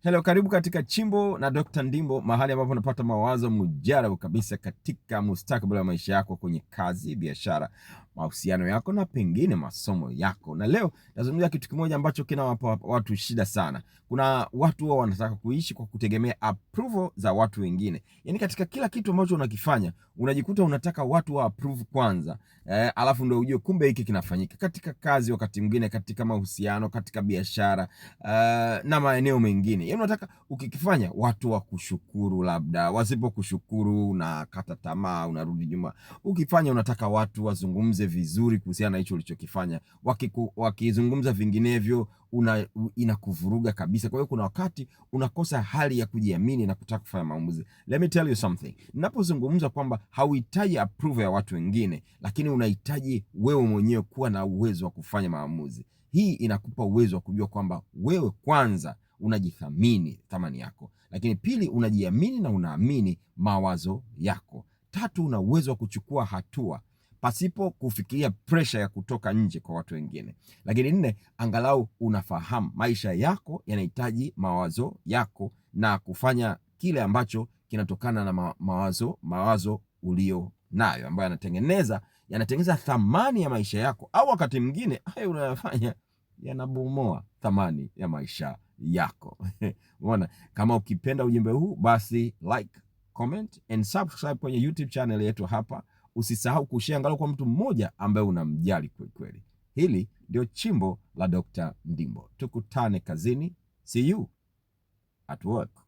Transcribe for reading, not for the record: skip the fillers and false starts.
Hello, karibu katika Chimbo na Dr. Ndimbo, mahali ambapo unapata mawazo mujarabu kabisa katika mustakabali wa maisha yako kwenye kazi, biashara, mahusiano yako na pengine masomo yako. Na leo nazungumzia kitu kimoja ambacho kinawapa watu shida sana. Kuna watu wao wanataka kuishi kwa kutegemea approval za watu wengine. Yaani katika kila kitu ambacho unakifanya, unajikuta unataka watu wa approve kwanza. Alafu ndio ujue kumbe hiki kinafanyika katika kazi, wakati mwingine katika mahusiano, katika biashara, na maeneo mengine. Yaani unataka ukikifanya watu wa kushukuru, labda wasipokushukuru unakata tamaa, unarudi nyuma. Ukifanya unataka watu wazungumze vizuri kuhusiana na hicho ulichokifanya. Wakizungumza vinginevyo inakuvuruga kabisa. Kwa hiyo kuna wakati unakosa hali ya kujiamini na kutaka kufanya maamuzi. Let me tell you something. Ninapozungumza kwamba hauhitaji approval ya watu wengine, lakini unahitaji wewe mwenyewe kuwa na uwezo wa kufanya maamuzi. Hii inakupa uwezo wa kujua kwamba wewe kwanza unajithamini, thamani yako. Lakini pili, unajiamini na unaamini mawazo yako. Tatu, una uwezo wa kuchukua hatua pasipo kufikiria pressure ya kutoka nje kwa watu wengine. Lakini nne, angalau unafahamu maisha yako yanahitaji mawazo yako na kufanya kile ambacho kinatokana na mawazo ulio nayo, ambayo yanatengeneza thamani ya maisha yako, au wakati mwingine hayo unayofanya yanabomoa thamani ya maisha yako. Unaona, kama ukipenda ujumbe huu basi like, comment and subscribe kwenye YouTube channel yetu hapa. Usisahau kushare angalau kwa mtu mmoja ambaye unamjali kweli kweli. Hili ndio Chimbo la Dr. Ndimbo. Tukutane kazini. See you at work.